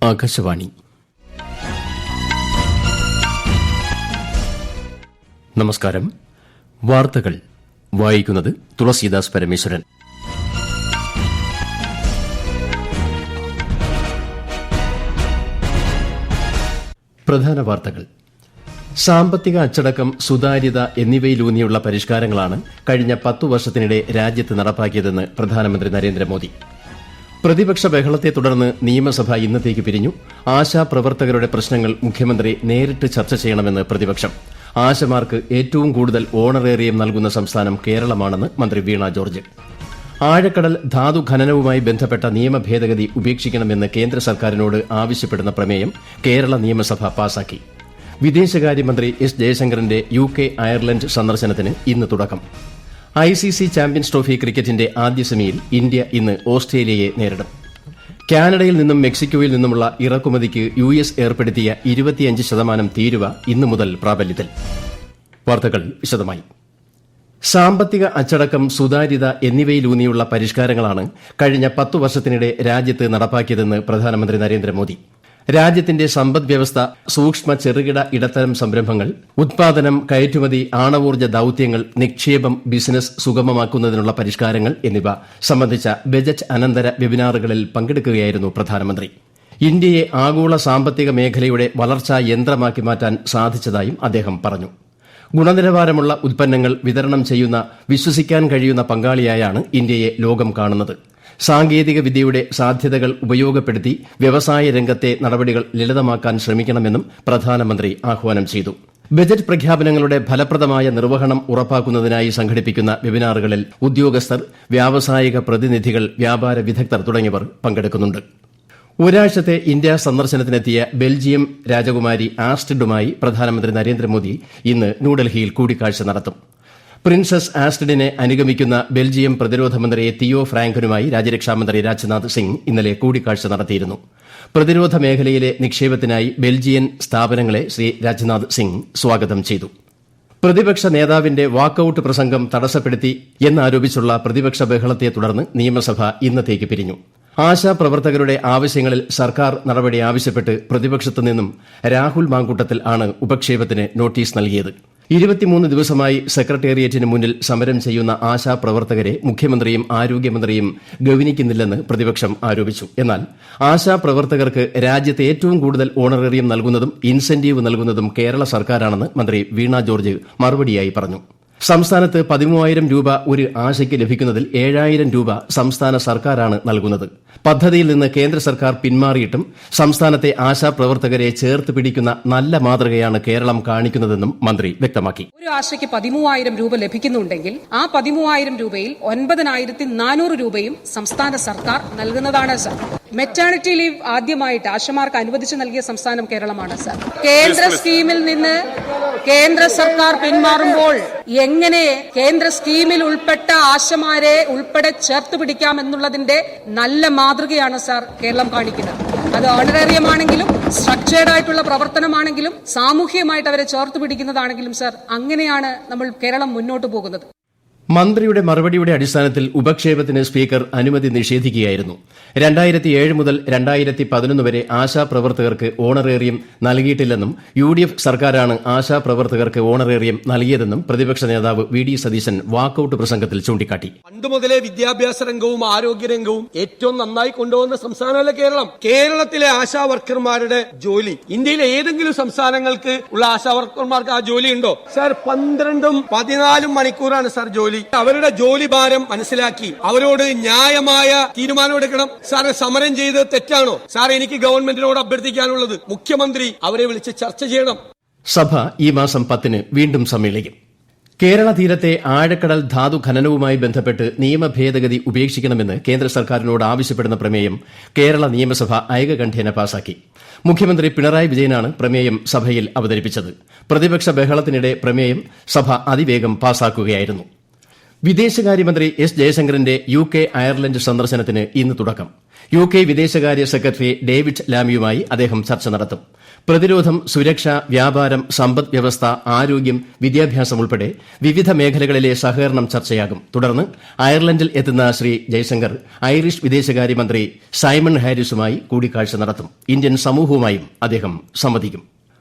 ആകാശവാണി. നമസ്കാരം. വാർത്തകൾ വായിക്കുന്നത് തുളസീദാസ് പരമേശ്വരൻ. പ്രധാന വാർത്തകൾ. സാമ്പത്തിക അച്ചടക്കം, സുതാര്യത എന്നിവയിലൂന്നിയുള്ള പരിഷ്കാരങ്ങളാണ് കഴിഞ്ഞ 10 വർഷത്തിനിടെ രാജ്യത്ത് നടപ്പാക്കിയതെന്ന് പ്രധാനമന്ത്രി നരേന്ദ്രമോദി. പ്രതിപക്ഷ ബഹളത്തെ തുടർന്ന് നിയമസഭ ഇന്നത്തേക്ക് പിരിഞ്ഞു. ആശാപ്രവർത്തകരുടെ പ്രശ്നങ്ങൾ മുഖ്യമന്ത്രി നേരിട്ട് ചർച്ച ചെയ്യണമെന്ന് പ്രതിപക്ഷം. ആശമാർക്ക് ഏറ്റവും കൂടുതൽ ഓണറേറിയം നൽകുന്ന സംസ്ഥാനം കേരളമാണെന്ന് മന്ത്രി വീണ ജോർജ്. ആഴക്കടൽ ധാതു ഖനനവുമായി ബന്ധപ്പെട്ട നിയമ ഭേദഗതി ഉപേക്ഷിക്കണമെന്ന് കേന്ദ്ര സർക്കാരിനോട് ആവശ്യപ്പെടുന്ന പ്രമേയം കേരള നിയമസഭ പാസാക്കി. വിദേശകാര്യമന്ത്രി എസ് ജയശങ്കറിന്റെ UK, അയർലൻഡ് സന്ദർശനത്തിന് ഇന്ന് തുടക്കം. ICC ചാമ്പ്യൻസ് ട്രോഫി ക്രിക്കറ്റിന്റെ ആദ്യ സെമിയിൽ ഇന്ത്യ ഇന്ന് ഓസ്ട്രേലിയയെ നേരിടും. കാനഡയിൽ നിന്നും മെക്സിക്കോയിൽ നിന്നുമുള്ള ഇറക്കുമതിക്ക് US ഏർപ്പെടുത്തിയ 25% തീരുവ ഇന്നു മുതൽ പ്രാബല്യത്തിൽ. വാർത്തകൾ വിശദമായി. സാമ്പത്തിക അച്ചടക്കം, സുതാര്യത എന്നിവയിലൂന്നിയുള്ള പരിഷ്കാരങ്ങളാണ് കഴിഞ്ഞ 10 വർഷത്തിനിടെ രാജ്യത്ത് നടപ്പാക്കിയതെന്ന് പ്രധാനമന്ത്രി നരേന്ദ്രമോദി. രാജ്യത്തിന്റെ സമ്പദ്വ്യവസ്ഥ, സൂക്ഷ്മ ചെറുകിട ഇടത്തരം സംരംഭങ്ങൾ, ഉത്പാദനം, കയറ്റുമതി, ആണവോർജ്ജ ദൌത്യങ്ങൾ, നിക്ഷേപം, ബിസിനസ് സുഗമമാക്കുന്നതിനുള്ള പരിഷ്കാരങ്ങൾ എന്നിവ സംബന്ധിച്ച ബജറ്റ് അനന്തര വെബിനാറുകളിൽ പങ്കെടുക്കുകയായിരുന്നു പ്രധാനമന്ത്രി. ഇന്ത്യയെ ആഗോള സാമ്പത്തിക മേഖലയുടെ വളർച്ചാ യന്ത്രമാക്കി മാറ്റാൻ സാധിച്ചതായും അദ്ദേഹം പറഞ്ഞു. ഗുണനിലവാരമുള്ള ഉൽപ്പന്നങ്ങൾ വിതരണം ചെയ്യുന്ന, വിശ്വസിക്കാൻ കഴിയുന്ന പങ്കാളിയായാണ് ഇന്ത്യയെ ലോകം കാണുന്നത്. സാങ്കേതിക വിദ്യയുടെ സാധ്യതകൾ ഉപയോഗപ്പെടുത്തി വ്യവസായ രംഗത്തെ നടപടികൾ ലളിതമാക്കാൻ ശ്രമിക്കണമെന്നും പ്രധാനമന്ത്രി ആഹ്വാനം ചെയ്തു. ബജറ്റ് പ്രഖ്യാപനങ്ങളുടെ ഫലപ്രദമായ നിർവഹണം ഉറപ്പാക്കുന്നതിനായി സംഘടിപ്പിക്കുന്ന വെബിനാറുകളിൽ ഉദ്യോഗസ്ഥർ, വ്യാവസായിക പ്രതിനിധികൾ, വ്യാപാര വിദഗ്ധർ തുടങ്ങിയവർ പങ്കെടുക്കുന്നുണ്ട്. ഒരാഴ്ചത്തെ ഇന്ത്യ സന്ദർശനത്തിനെത്തിയ ബെൽജിയം രാജകുമാരി ആസ്ട്രിഡുമായി പ്രധാനമന്ത്രി നരേന്ദ്രമോദി ഇന്ന് ന്യൂഡൽഹിയിൽ കൂടിക്കാഴ്ച നടത്തും. പ്രിൻസസ് ആസ്ട്രിഡിനെ അനുഗമിക്കുന്ന ബെൽജിയം പ്രതിരോധ മന്ത്രി തിയോ ഫ്രാങ്കനുമായി രാജ്യരക്ഷാമന്ത്രി രാജ്നാഥ് സിംഗ് ഇന്നലെ കൂടിക്കാഴ്ച നടത്തിയിരുന്നു. പ്രതിരോധ മേഖലയിലെ നിക്ഷേപത്തിനായി ബെൽജിയൻ സ്ഥാപനങ്ങളെ ശ്രീ രാജ്നാഥ് സിംഗ് സ്വാഗതം ചെയ്തു. പ്രതിപക്ഷ നേതാവിന്റെ വാക്കൌട്ട് പ്രസംഗം തടസ്സപ്പെടുത്തി എന്നാരോപിച്ചുള്ള പ്രതിപക്ഷ ബഹളത്തെ തുടർന്ന് നിയമസഭ ഇന്നത്തേക്ക് പിരിഞ്ഞു. ആശാപ്രവർത്തകരുടെ ആവശ്യങ്ങളിൽ സർക്കാർ നടപടി ആവശ്യപ്പെട്ട് പ്രതിപക്ഷത്തു നിന്നും രാഹുൽ മാങ്കൂട്ടത്തിൽ ആണ് ഉപക്ഷേപത്തിന് നോട്ടീസ് നൽകിയത്. 23 ദിവസമായി സെക്രട്ടേറിയറ്റിന് മുന്നിൽ സമരം ചെയ്യുന്ന ആശാപ്രവർത്തകരെ മുഖ്യമന്ത്രിയും ആരോഗ്യമന്ത്രിയും ഗവനിക്കുന്നില്ലെന്ന് പ്രതിപക്ഷം ആരോപിച്ചു. എന്നാൽ ആശാപ്രവർത്തകർക്ക് രാജ്യത്ത് ഏറ്റവും കൂടുതൽ ഓണറേറിയം നൽകുന്നതും ഇൻസെന്റീവ് നൽകുന്നതും കേരള സർക്കാരാണെന്ന് മന്ത്രി വീണ ജോർജ് മറുപടിയായി പറഞ്ഞു. സംസ്ഥാനത്ത് 13,000 രൂപ ഒരു ആശയ്ക്ക് ലഭിക്കുന്നതിൽ 7,000 രൂപ സംസ്ഥാന സർക്കാരാണ് നൽകുന്നത്. പദ്ധതിയിൽ നിന്ന് കേന്ദ്ര സർക്കാർ പിന്മാറിയിട്ടും സംസ്ഥാനത്തെ ആശാപ്രവർത്തകരെ ചേർത്ത് പിടിക്കുന്ന നല്ല മാതൃകയാണ് കേരളം കാണിക്കുന്നതെന്നും മന്ത്രി വ്യക്തമാക്കി. ഒരു ആശയ്ക്ക് 13,000 രൂപ ലഭിക്കുന്നുണ്ടെങ്കിൽ ആ 13,000 രൂപയിൽ 9,400 രൂപയും സംസ്ഥാന സർക്കാർ നൽകുന്നതാണ് സർ. മെറ്റേണിറ്റി ലീവ് ആദ്യമായിട്ട് ആശമാർക്ക് അനുവദിച്ചു നൽകിയ സംസ്ഥാനം കേരളമാണ് സർ. കേന്ദ്ര സ്കീമിൽ നിന്ന് കേന്ദ്ര സർക്കാർ പിന്മാറുമ്പോൾ എങ്ങനെ കേന്ദ്ര സ്കീമിൽ ഉൾപ്പെട്ട ആശമാരെ ഉൾപ്പെടെ ചേർത്ത് പിടിക്കാമെന്നുള്ളതിന്റെ നല്ല മാതൃകയാണ് സാർ കേരളം കാണിക്കുന്നത്. അത് ഓണറേറിയം ആണെങ്കിലും സ്ട്രക്ചേർഡ് ആയിട്ടുള്ള പ്രവർത്തനമാണെങ്കിലും സാമൂഹ്യമായിട്ട് അവരെ ചേർത്ത് പിടിക്കുന്നതാണെങ്കിലും സാർ, അങ്ങനെയാണ് നമ്മൾ കേരളം മുന്നോട്ട് പോകുന്നത്. മന്ത്രിയുടെ മറുപടിയുടെ അടിസ്ഥാനത്തിൽ ഉപക്ഷേപത്തിന് സ്പീക്കർ അനുമതി നിഷേധിക്കുകയായിരുന്നു. 2007 മുതൽ 2011 വരെ ആശാപ്രവർത്തകർക്ക് ഓണറേറിയം നൽകിയിട്ടില്ലെന്നും UDF സർക്കാരാണ് ആശാപ്രവർത്തകർക്ക് ഓണറേറിയം നൽകിയതെന്നും പ്രതിപക്ഷ നേതാവ് VD സതീശൻ വാക്കൌട്ട് പ്രസംഗത്തിൽ ചൂണ്ടിക്കാട്ടി. പണ്ടുമുതലേ വിദ്യാഭ്യാസ രംഗവും ആരോഗ്യരംഗവും ഏറ്റവും നന്നായി കൊണ്ടുപോകുന്ന സംസ്ഥാനമല്ല കേരളം. കേരളത്തിലെ ആശാ വർക്കർമാരുടെ ജോലി ഇന്ത്യയിലെ ഏതെങ്കിലും സംസ്ഥാനങ്ങൾക്ക് ഉള്ള ആശാ വർക്കർമാർക്ക് ആ ജോലി ഉണ്ടോ സാർ? 12ഉം 14ഉം മണിക്കൂറാണ് സാർ ജോലി. അവരുടെ ജോലി ഭാരം മനസ്സിലാക്കി അവരോട് ന്യായമായ തീരുമാനമെടുക്കണം. സാറ് സമരം ചെയ്ത് തെറ്റാണോ സാർ? എനിക്ക് ഗവൺമെന്റിനോട് അഭ്യർത്ഥിക്കാനുള്ളത് മുഖ്യമന്ത്രി അവരെ വിളിച്ച് ചർച്ച ചെയ്യണം. സഭ ഈ മാസം 10 വീണ്ടും സമ്മേളിക്കും. കേരള തീരത്തെ ആഴക്കടൽ ധാതു ഖനനവുമായി ബന്ധപ്പെട്ട് നിയമ ഭേദഗതി ഉപേക്ഷിക്കണമെന്ന് കേന്ദ്ര സർക്കാരിനോട് ആവശ്യപ്പെടുന്ന പ്രമേയം കേരള നിയമസഭ ഐകകണ്ഠ്യേന പാസാക്കി. മുഖ്യമന്ത്രി പിണറായി വിജയനാണ് പ്രമേയം സഭയിൽ അവതരിപ്പിച്ചത്. പ്രതിപക്ഷ ബഹളത്തിനിടെ പ്രമേയം സഭ അതിവേഗം പാസാക്കുകയായിരുന്നു. വിദേശകാര്യമന്ത്രി എസ് ജയശങ്കറിന്റെ UK, അയർലൻഡ് സന്ദർശനത്തിന് ഇന്ന് തുടക്കം. UK വിദേശകാര്യ സെക്രട്ടറി ഡേവിഡ് ലാമിയുമായി അദ്ദേഹം ചർച്ച നടത്തും. പ്രതിരോധം, സുരക്ഷ, വ്യാപാരം, സമ്പദ് വ്യവസ്ഥ, ആരോഗ്യം, വിദ്യാഭ്യാസം ഉൾപ്പെടെ വിവിധ മേഖലകളിലെ സഹകരണം ചർച്ചയാകും. തുടർന്ന് അയർലൻഡിൽ എത്തുന്ന ശ്രീ ജയശങ്കർ ഐറിഷ് വിദേശകാര്യമന്ത്രി സൈമൺ ഹാരിസുമായി കൂടിക്കാഴ്ച നടത്തും. ഇന്ത്യൻ സമൂഹവുമായും അദ്ദേഹം സംവദിക്കും.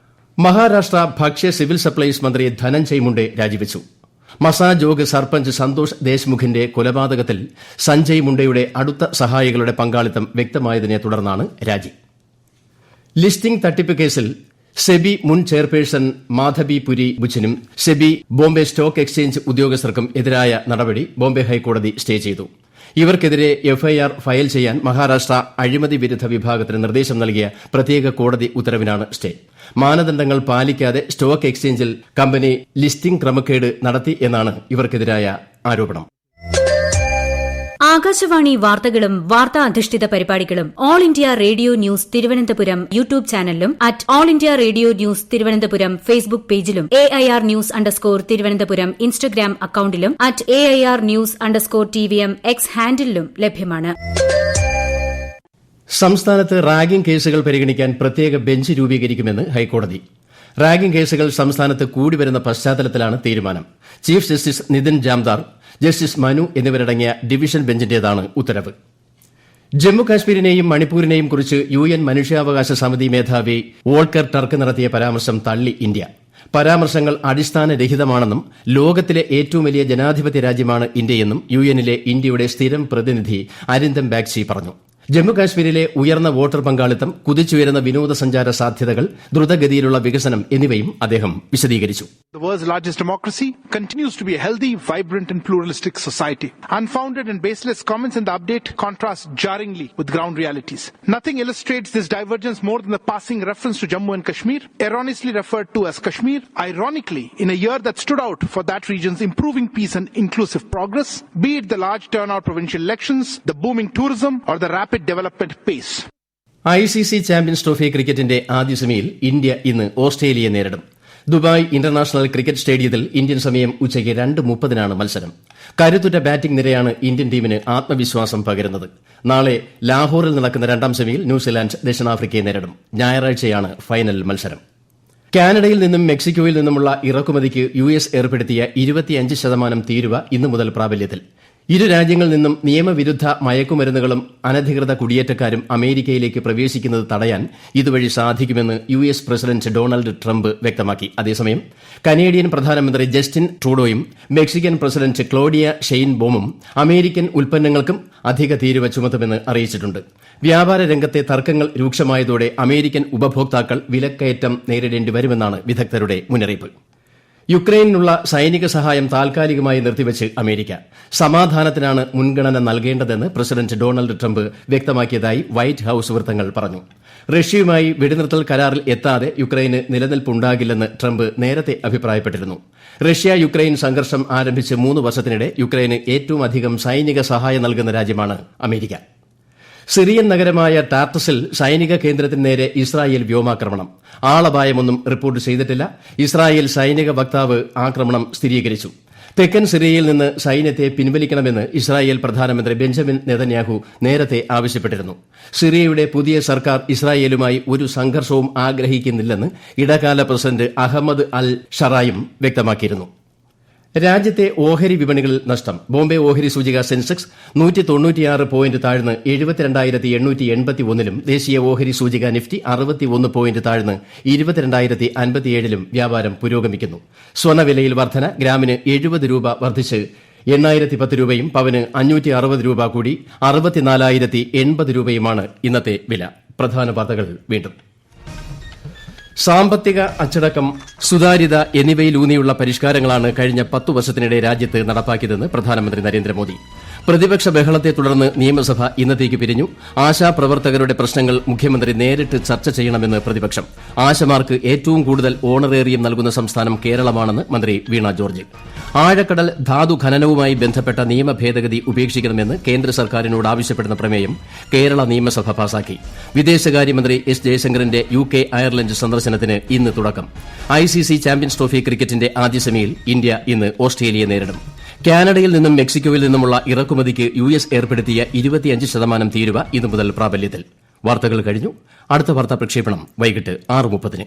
മഹാരാഷ്ട്ര ഭക്ഷ്യ സിവിൽ സപ്ലൈസ് മന്ത്രി ധനഞ്ജയ് മുണ്ടെ രാജിവച്ചു. മസാജോഗ് സർപഞ്ച് സന്തോഷ് ദേശ്മുഖിന്റെ കൊലപാതകത്തിൽ സഞ്ജയ് മുണ്ടയുടെ അടുത്ത സഹായികളുടെ പങ്കാളിത്തം വ്യക്തമായതിനെ തുടർന്നാണ് രാജി. ലിസ്റ്റിംഗ് തട്ടിപ്പ് കേസിൽ സെബി മുൻ ചെയർപേഴ്സൺ മാധബി പുരി ബുച്ചിനും സെബി ബോംബെ സ്റ്റോക്ക് എക്സ്ചേഞ്ച് ഉദ്യോഗസ്ഥർക്കും എതിരായ നടപടി ബോംബെ ഹൈക്കോടതി സ്റ്റേ ചെയ്തു. ഇവർക്കെതിരെ എഫ്ഐആർ ഫയൽ ചെയ്യാൻ മഹാരാഷ്ട്ര അഴിമതി വിരുദ്ധ വിഭാഗത്തിന് നിർദ്ദേശം നൽകിയ പ്രത്യേക കോടതി ഉത്തരവിനാണ് സ്റ്റേ. മാനദണ്ഡങ്ങൾ പാലിക്കാതെ സ്റ്റോക്ക് എക്സ്ചേഞ്ചിൽ കമ്പനി ലിസ്റ്റിംഗ് ക്രമക്കേട് നടത്തി എന്നാണ് ഇവർക്കെതിരായ ആരോപണം. ആകാശവാണി വാർത്തകളും വാർത്താ അധിഷ്ഠിത പരിപാടികളും all India radio news Thiruvananthapuram YouTube ചാനലിലും at all India radio news Thiruvananthapuram Facebook പേജിലും AIR ന്യൂസ് _ ഇൻസ്റ്റഗ്രാം അക്കൌണ്ടിലും at AIR news _ TVM X ഹാൻഡിലും ലഭ്യമാണ്. സംസ്ഥാനത്ത് റാഗിംഗ് കേസുകൾ പരിഗണിക്കാൻ പ്രത്യേക ബെഞ്ച് രൂപീകരിക്കുമെന്ന് ഹൈക്കോടതി. റാഗിംഗ് കേസുകൾ സംസ്ഥാനത്ത് കൂടിവരുന്ന പശ്ചാത്തലത്തിലാണ് തീരുമാനം. Chief justice Nitin Jamdar, justice Manu എന്നിവരടങ്ങിയ ഡിവിഷൻ ബെഞ്ചിന്റേതാണ് ഉത്തരവ്. ജമ്മുകാശ്മീരിനെയും മണിപ്പൂരിനെയും കുറിച്ച് UN മനുഷ്യാവകാശ സമിതി മേധാവി വോൾക്കർ ടർക്ക് നടത്തിയ പരാമർശം തള്ളി ഇന്ത്യ. പരാമർശങ്ങൾ അടിസ്ഥാനരഹിതമാണെന്നും ലോകത്തിലെ ഏറ്റവും വലിയ ജനാധിപത്യ രാജ്യമാണ് ഇന്ത്യയെന്നും UNലെ ഇന്ത്യയുടെ സ്ഥിരം പ്രതിനിധി അരിന്ദം ബാഗ്ചി പറഞ്ഞു. ജമ്മുകാശ്മീരിലെ ഉയർന്ന വോട്ടർ പങ്കാളിത്തം, കുതിച്ചുയരുന്ന വിനോദസഞ്ചാര സാധ്യതകൾ, ദ്രുതഗതിയിലുള്ള വികസനം എന്നിവയും അദ്ദേഹം വിശദീകരിച്ചു. The world's largest democracy continues to be a healthy, vibrant and pluralistic society. Unfounded and baseless comments in the update contrast jarringly with ground realities. Nothing illustrates this divergence more than the passing reference to Jammu and Kashmir, erroneously referred to as Kashmir, ironically in a year that stood out for that region's improving peace and inclusive progress, be it the large turnout provincial elections, the booming tourism or the rapid development pace. ICC champions trophy ക്രിക്കറ്റിന്റെ ആദ്യ സെമിയിൽ India ഇന്ന് ഓസ്ട്രേലിയയെ നേരിടും. Dubai international cricket സ്റ്റേഡിയത്തിൽ Indian സമയം ഉച്ചയ്ക്ക് 2:30 മത്സരം. കരുത്തുറ്റ ബാറ്റിംഗ് നിരയാണ് ഇന്ത്യൻ ടീമിന് ആത്മവിശ്വാസം പകരുന്നത്. നാളെ ലാഹോറിൽ നടക്കുന്ന രണ്ടാം സെമിയിൽ ന്യൂസിലാൻഡ് ദക്ഷിണാഫ്രിക്കയെ നേരിടും. ഞായറാഴ്ചയാണ് ഫൈനൽ മത്സരം. കാനഡയിൽ നിന്നും മെക്സിക്കോയിൽ നിന്നുമുള്ള ഇറക്കുമതിക്ക് US ഏർപ്പെടുത്തിയ 25% തീരുവ ഇന്നു മുതൽ പ്രാബല്യത്തിൽ. ഇരു രാജ്യങ്ങളിൽ നിന്നും നിയമവിരുദ്ധ മയക്കുമരുന്നുകളും അനധികൃത കുടിയേറ്റക്കാരും അമേരിക്കയിലേക്ക് പ്രവേശിക്കുന്നത് തടയാൻ ഇതുവഴി സാധിക്കുമെന്ന് US പ്രസിഡന്റ് ഡൊണാൾഡ് ട്രംപ് വ്യക്തമാക്കി. അതേസമയം കനേഡിയൻ പ്രധാനമന്ത്രി ജസ്റ്റിൻ ട്രൂഡോയും മെക്സിക്കൻ പ്രസിഡന്റ് ക്ലോഡിയ ഷെയ്ൻബോമും അമേരിക്കൻ ഉൽപ്പന്നങ്ങൾക്കും അധിക തീരുവ ചുമത്തുമെന്ന് അറിയിച്ചിട്ടുണ്ട്. വ്യാപാര രംഗത്തെ തർക്കങ്ങൾ രൂക്ഷമായതോടെ അമേരിക്കൻ ഉപഭോക്താക്കൾ വിലക്കയറ്റം നേരിടേണ്ടി വരുമെന്നാണ് വിദഗ്ധരുടെ മുന്നറിയിപ്പ്. യുക്രൈനിനുള്ള സൈനിക സഹായം താൽക്കാലികമായി നിർത്തിവച്ച് അമേരിക്ക. സമാധാനത്തിനാണ് മുൻഗണന നൽകേണ്ടതെന്ന് പ്രസിഡന്റ് ഡൊണാൾഡ് ട്രംപ് വ്യക്തമാക്കിയതായി വൈറ്റ് ഹൌസ് വൃത്തങ്ങൾ പറഞ്ഞു. റഷ്യയുമായി വെടിനിർത്തൽ കരാറിൽ എത്താതെ യുക്രൈന് നിലനിൽപ്പുണ്ടാകില്ലെന്ന് ട്രംപ് നേരത്തെ അഭിപ്രായപ്പെട്ടിരുന്നു. റഷ്യ യുക്രൈൻ സംഘർഷം ആരംഭിച്ച് 3 വർഷത്തിനിടെ യുക്രൈന് ഏറ്റവും അധികം സൈനിക സഹായം നൽകുന്ന രാജ്യമാണ് അമേരിക്ക. സിറിയൻ നഗരമായ ടാർട്ടസിൽ സൈനിക കേന്ദ്രത്തിന് നേരെ ഇസ്രായേൽ വ്യോമാക്രമണം. ആളപായമൊന്നും റിപ്പോർട്ട് ചെയ്തിട്ടില്ല. ഇസ്രായേൽ സൈനിക വക്താവ് ആക്രമണം സ്ഥിരീകരിച്ചു. തെക്കൻ സിറിയയിൽ നിന്ന് സൈന്യത്തെ പിൻവലിക്കണമെന്ന് ഇസ്രായേൽ പ്രധാനമന്ത്രി ബെഞ്ചമിൻ നെതന്യാഹു നേരത്തെ ആവശ്യപ്പെട്ടിരുന്നു. സിറിയയുടെ പുതിയ സർക്കാർ ഇസ്രായേലുമായി ഒരു സംഘർഷവും ആഗ്രഹിക്കുന്നില്ലെന്ന് ഇടക്കാല പ്രസിഡന്റ് അഹമ്മദ് അൽ ഷറായും വ്യക്തമാക്കിയിരുന്നു. രാജ്യത്തെ ഓഹരി വിപണികളിൽ നഷ്ടം. ബോംബെ ഓഹരി സൂചിക സെൻസെക്സ് 196 പോയിന്റ് താഴ്ന്ന് 72,881-ലും ദേശീയ ഓഹരി സൂചിക നിഫ്റ്റി 61 പോയിന്റ് താഴ്ന്ന് 22,057-ലും വ്യാപാരം പുരോഗമിക്കുന്നു. സ്വർണ്ണവിലയിൽ വർധന. ഗ്രാമിന് 70 രൂപ വർദ്ധിച്ച് 8,010 രൂപയും പവന് 560 രൂപ കൂടി 64,080 രൂപയുമാണ് ഇന്നത്തെ വില. പ്രധാന വാർത്തകൾ വീണ്ടും. സാമ്പത്തിക അച്ചടക്കം, സുതാര്യത എന്നിവയിലൂന്നിയുള്ള പരിഷ്കാരങ്ങളാണ് കഴിഞ്ഞ 10 വർഷത്തിനിടെ രാജ്യത്ത് നടപ്പാക്കിയതെന്ന് പ്രധാനമന്ത്രി നരേന്ദ്രമോദി. പ്രതിപക്ഷ ബഹളത്തെ തുടർന്ന് നിയമസഭ ഇന്നത്തേക്ക് പിരിഞ്ഞു. ആശാപ്രവർത്തകരുടെ പ്രശ്നങ്ങൾ മുഖ്യമന്ത്രി നേരിട്ട് ചർച്ച ചെയ്യണമെന്ന് പ്രതിപക്ഷം. ആശമാർക്ക് ഏറ്റവും കൂടുതൽ ഓണറേറിയം നൽകുന്ന സംസ്ഥാനം കേരളമാണെന്ന് മന്ത്രി വീണ ജോർജ്. ആഴക്കടൽ ധാതു ഖനനവുമായി ബന്ധപ്പെട്ട നിയമ ഭേദഗതി ഉപേക്ഷിക്കണമെന്ന് കേന്ദ്ര സർക്കാരിനോട് ആവശ്യപ്പെടുന്ന പ്രമേയം കേരള നിയമസഭ പാസാക്കി. വിദേശകാര്യമന്ത്രി എസ് ജയശങ്കറിന്റെ UK അയർലൻഡ് സന്ദർശനത്തിന് ഇന്ന് തുടക്കം. ICC ചാമ്പ്യൻസ് ട്രോഫി ക്രിക്കറ്റിന്റെ ആദ്യ സെമിയിൽ ഇന്ത്യ ഇന്ന് ഓസ്ട്രേലിയയെ നേരിടും. കാനഡയിൽ നിന്നും മെക്സിക്കോയിൽ നിന്നുമുള്ള ഇറക്കുമതിക്ക് US ഏർപ്പെടുത്തിയ 25% തീരുവ ഇന്നു മുതൽ പ്രാബല്യത്തിൽ. വാർത്തകൾ കഴിഞ്ഞു. അടുത്ത വാർത്താ പ്രക്ഷേപണം വൈകിട്ട് 6:30.